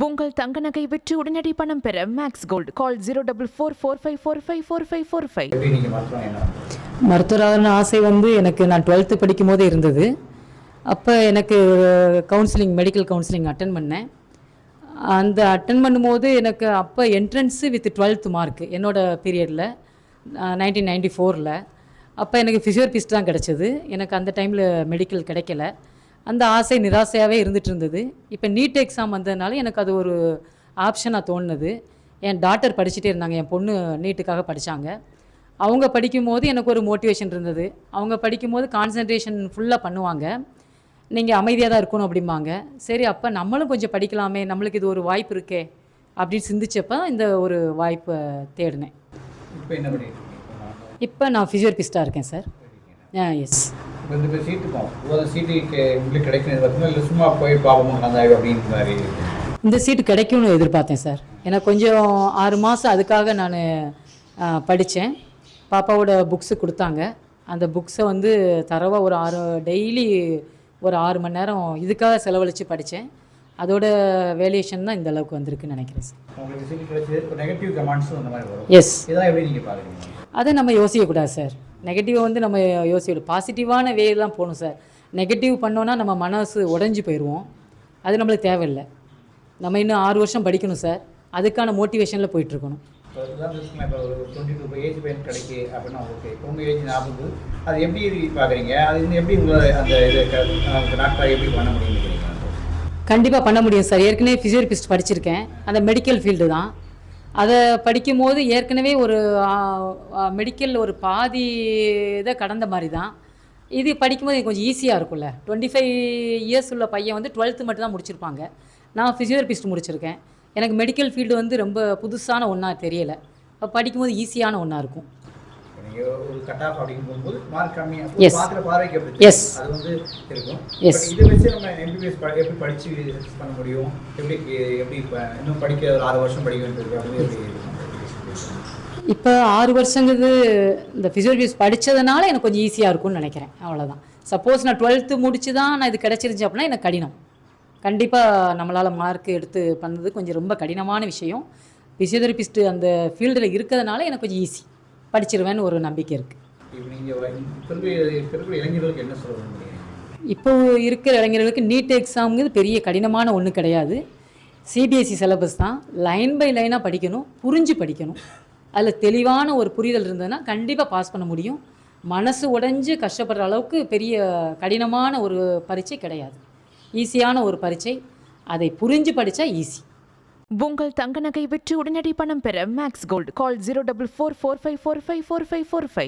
உங்கள் தங்க நகை விற்று உடனடி பணம் பெற மேக்ஸ் கோல்ட் கால் 04445454545. மருத்துவரான ஆசை எனக்கு நான் 12th படிக்கும் போதே இருந்தது. அப்போ எனக்கு மெடிக்கல் கவுன்சிலிங் அட்டன் பண்ணேன். அந்த அட்டன் பண்ணும்போது எனக்கு அப்போ என்ட்ரன்ஸு வித் 12th மார்க் என்னோட பீரியடில் 1994. அப்போ எனக்கு ஃபிசியோதெரபிஸ்ட் தான் கிடச்சிது. எனக்கு அந்த டைமில் மெடிக்கல் கிடைக்கல. அந்த ஆசை நிராசையாகவே இருந்துகிட்டு இருந்தது. இப்போ நீட் எக்ஸாம் வந்ததுனால எனக்கு அது ஒரு ஆப்ஷனாக தோணுது. என் டாட்டர் படிச்சுட்டே இருந்தாங்க, என் பொண்ணு நீட்டுக்காக படித்தாங்க. அவங்க படிக்கும்போது எனக்கு ஒரு மோட்டிவேஷன் இருந்தது. அவங்க படிக்கும்போது கான்சன்ட்ரேஷன் ஃபுல்லாக பண்ணுவாங்க, நீங்கள் அமைதியாக தான் இருக்கணும் அப்படிம்பாங்க. சரி, அப்போ நம்மளும் கொஞ்சம் படிக்கலாமே, நம்மளுக்கு இது ஒரு வாய்ப்பு இருக்கே அப்படின்னு சிந்திச்சப்போ இந்த ஒரு வாய்ப்பை தேடினேன். இப்போ நான் ஃபிசியோதெரபிஸ்ட்டாக இருக்கேன் சார். எஸ். இந்த சீட்டு கிடைக்கும்னு எதிர்பார்த்தேன் சார். எனக்கு கொஞ்சம் 6 மாதம் அதுக்காக நான் படித்தேன். பாப்பாவோட புக்ஸு கொடுத்தாங்க. அந்த புக்ஸை தரவாக ஒரு டெய்லி ஒரு 6 மணி நேரம் இதுக்காக செலவழித்து படித்தேன். அதோட வேல்யூஷன் தான் இந்த அளவுக்கு வந்திருக்குன்னு நினைக்கிறேன் சார். எஸ். அதை நம்ம யோசிக்கக்கூடாது சார். நெகட்டிவை நம்ம யோசிக்கக்கூடாது. பாசிட்டிவான வே தான் போகணும் சார். நெகட்டிவ் பண்ணோன்னா நம்ம மனசு உடஞ்சி போயிடுவோம். அது நம்மளுக்கு தேவையில்லை. நம்ம இன்னும் 6 வருஷம் படிக்கணும் சார். அதுக்கான மோட்டிவேஷனில் போயிட்டுருக்கணும். கண்டிப்பாக பண்ண முடியும் சார். ஏற்கனவே ஃபிசியோதெரபிஸ்ட் படிச்சிருக்கேன். அந்த மெடிக்கல் ஃபீல்டு தான். அதை படிக்கும்போது ஏற்கனவே ஒரு மெடிக்கல் ஒரு பாதி இதை கடந்த மாதிரி தான். இது படிக்கும்போது கொஞ்சம் ஈஸியாக இருக்கும்ல. 25 இயர்ஸ் உள்ள பையன் 12th மட்டும் தான் முடிச்சிருப்பாங்க. நான் ஃபிசியோதெரபிஸ்ட் முடிச்சிருக்கேன். எனக்கு மெடிக்கல் ஃபீல்டு ரொம்ப புதுசான ஒன்றா தெரியலை. படிக்கும்போது ஈஸியான ஒன்றா இருக்கும். எஸ். எஸ். எஸ். இப்போ 6 வருஷங்கிறது இந்த ஃபிசியோதெரபிஸ்ட் படித்ததுனால எனக்கு கொஞ்சம் ஈஸியாக இருக்கும்னு நினைக்கிறேன். அவ்வளோதான். சப்போஸ் நான் 12th முடிச்சு தான் நான் இது கிடச்சிருந்துச்சு அப்படின்னா எனக்கு கடினம். கண்டிப்பாக நம்மளால் மார்க் எடுத்து பண்ணது கொஞ்சம் ரொம்ப கடினமான விஷயம். ஃபிசியோதெரபிஸ்ட்டு அந்த ஃபீல்டில் இருக்கிறதுனால எனக்கு கொஞ்சம் ஈஸி, படிச்சிருவேன்னு ஒரு நம்பிக்கை இருக்குது. இப்போ இருக்கிற இளைஞர்களுக்கு நீட் எக்ஸாமுங்கிறது பெரிய கடினமான ஒன்றும் கிடையாது. சிபிஎஸ்சி சிலபஸ் தான். லைன் பை லைனாக படிக்கணும், புரிஞ்சு படிக்கணும். அதில் தெளிவான ஒரு புரிதல் இருந்ததுன்னா கண்டிப்பாக பாஸ் பண்ண முடியும். மனசு உடைஞ்சு கஷ்டப்படுற அளவுக்கு பெரிய கடினமான ஒரு பரீட்சை கிடையாது. ஈஸியான ஒரு பரீட்சை. அதை புரிஞ்சு படித்தா ஈஸி. உங்கள் தங்க நகை விற்று உடனடி பணம் பெற மேக்ஸ் கோல்ட் கால் 04445454545.